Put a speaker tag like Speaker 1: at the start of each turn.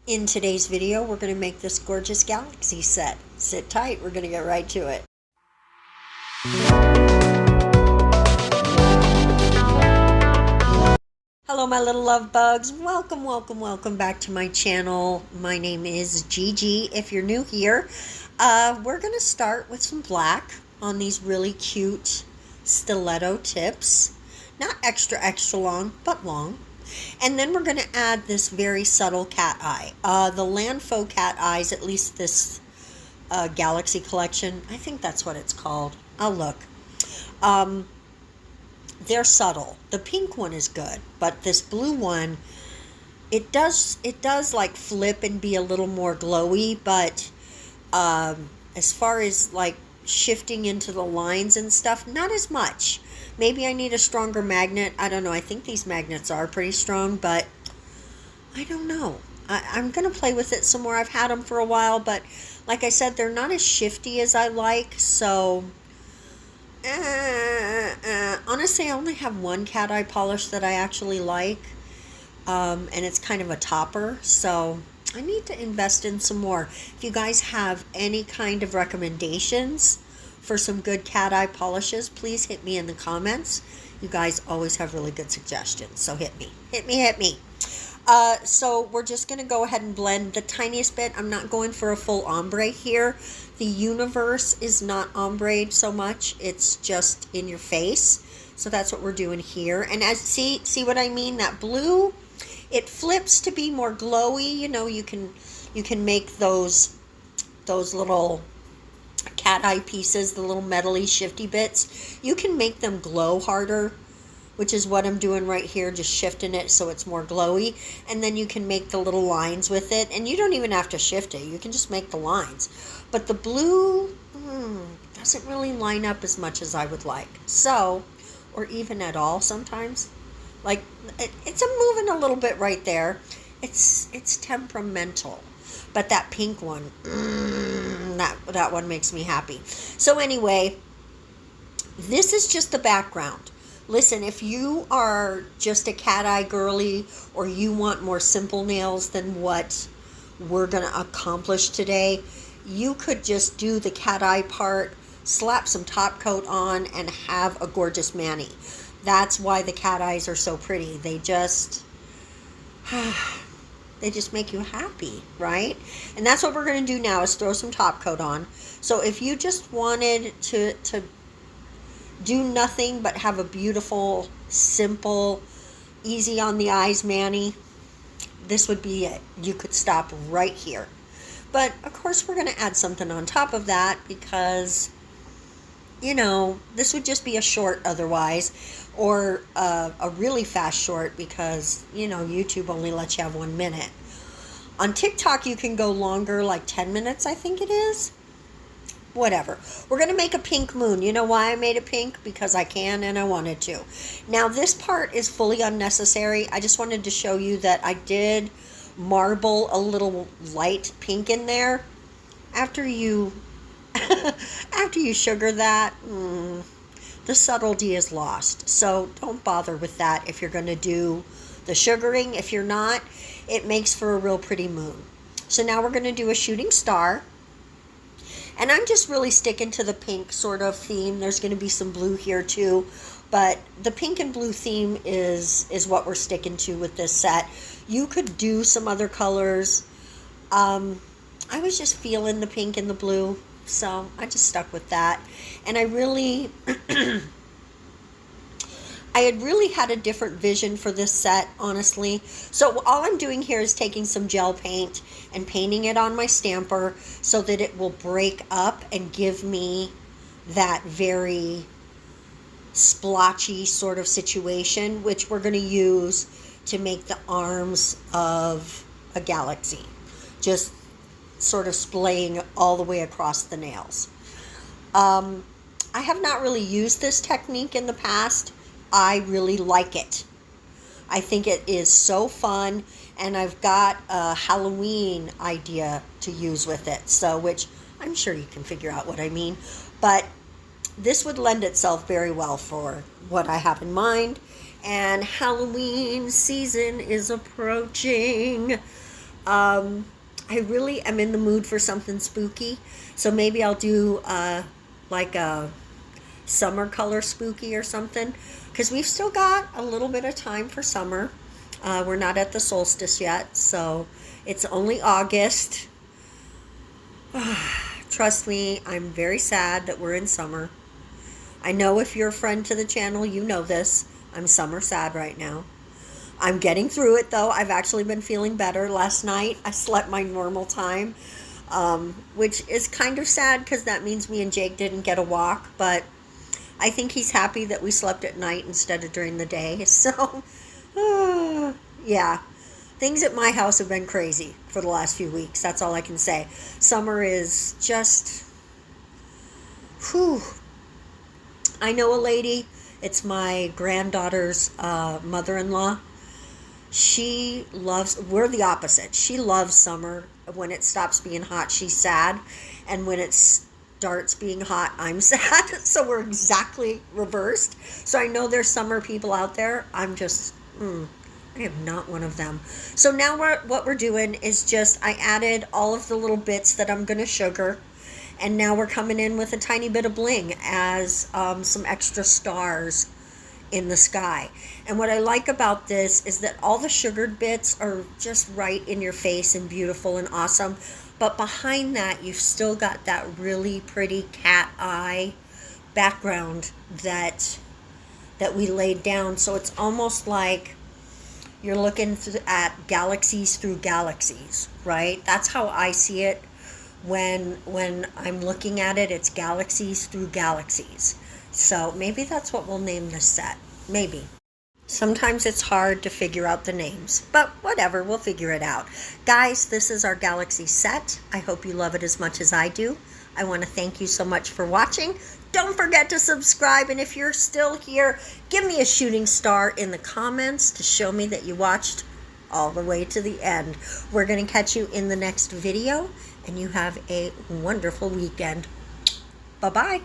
Speaker 1: In today's video, we're going to make this gorgeous galaxy set. Sit tight, we're going to get right to it. Hello my little love bugs, welcome back to my channel. My name is Gigi. If you're new here, we're going to start with some black on these really cute stiletto tips. Not extra long, but long. And then we're going to add this very subtle cat eye. The LanFo cat eyes, at least this Galaxy collection, I think that's what it's called. I'll look. They're subtle. The pink one is good, but this blue one, it does like flip and be a little more glowy, but as far as like shifting into the lines and stuff, not as much. Maybe I need a stronger magnet. I don't know. I think these magnets are pretty strong, but I don't know. I'm going to play with it some more. I've had them for a while, but like I said, they're not as shifty as I like. So, honestly, I only have one cat eye polish that I actually like, and it's kind of a topper. So I need to invest in some more. If you guys have any kind of recommendations for some good cat eye polishes, please hit me in the comments. You guys always have really good suggestions, so hit me. So we're just going to go ahead and blend the tiniest bit. I'm not going for a full ombre here. The universe is not ombre so much. It's just in your face. So that's what we're doing here. And as see what I mean? That blue, it flips to be more glowy. You know, you can make those little cat eye pieces, the little metally shifty bits, you can make them glow harder, which is what I'm doing right here, just shifting it so it's more glowy. And then you can make the little lines with it, and you don't even have to shift it, you can just make the lines. But the blue doesn't really line up as much as I would like, so, or even at all sometimes. Like it's moving a little bit right there. It's temperamental. But that pink one, that one makes me happy. So anyway, this is just the background. Listen, if you are just a cat eye girly, or you want more simple nails than what we're going to accomplish today, you could just do the cat eye part, slap some top coat on, and have a gorgeous mani. That's why the cat eyes are so pretty. They just make you happy, right? And that's what we're going to do now, is throw some top coat on. So if you just wanted to do nothing but have a beautiful, simple, easy on the eyes mani, this would be it. You could stop right here. But of course we're going to add something on top of that, because you know, this would just be a short otherwise, or a really fast short, because, you know, YouTube only lets you have 1 minute. On TikTok, you can go longer, like 10 minutes, I think it is. Whatever. We're going to make a pink moon. You know why I made it pink? Because I can and I wanted to. Now, this part is fully unnecessary. I just wanted to show you that I did marble a little light pink in there. After you sugar that, the subtlety is lost. So don't bother with that if you're going to do the sugaring. If you're not, it makes for a real pretty moon. So now we're going to do a shooting star. And I'm just really sticking to the pink sort of theme. There's going to be some blue here too. But the pink and blue theme is what we're sticking to with this set. You could do some other colors. I was just feeling the pink and the blue, so I just stuck with that. And I really I had really had a different vision for this set, honestly. So all I'm doing here is taking some gel paint and painting it on my stamper so that it will break up and give me that very splotchy sort of situation, which we're going to use to make the arms of a galaxy. Just sort of splaying all the way across the nails. I have not really used this technique in the past. I really like it. I think it is so fun, and I've got a Halloween idea to use with it, so which I'm sure you can figure out what I mean, but this would lend itself very well for what I have in mind. And Halloween season is approaching. I really am in the mood for something spooky. So maybe I'll do like a summer color spooky or something. Because we've still got a little bit of time for summer. We're not at the solstice yet, so it's only August. Trust me, I'm very sad that we're in summer. I know if you're a friend to the channel, you know this. I'm summer sad right now. I'm getting through it, though. I've actually been feeling better. Last night, I slept my normal time, which is kind of sad because that means me and Jake didn't get a walk, but I think he's happy that we slept at night instead of during the day. So, yeah. Things at my house have been crazy for the last few weeks. That's all I can say. Summer is just, whew. I know a lady. It's my granddaughter's mother-in-law. She loves, we're the opposite. She loves summer. When it stops being hot, she's sad. And when it starts being hot, I'm sad. So we're exactly reversed. So I know there's summer people out there. I'm just, I am not one of them. So now what we're doing is just, I added all of the little bits that I'm going to sugar. And now we're coming in with a tiny bit of bling as some extra stars in the sky. And what I like about this is that all the sugared bits are just right in your face and beautiful and awesome. But behind that, you've still got that really pretty cat eye background that we laid down. So it's almost like you're looking at galaxies through galaxies, right? That's how I see it. When I'm looking at it, it's galaxies through galaxies. So maybe that's what we'll name this set. Maybe. Sometimes it's hard to figure out the names, but whatever, we'll figure it out. Guys, this is our galaxy set. I hope you love it as much as I do. I want to thank you so much for watching. Don't forget to subscribe, and if you're still here, give me a shooting star in the comments to show me that you watched all the way to the end. We're going to catch you in the next video, and you have a wonderful weekend. Bye-bye.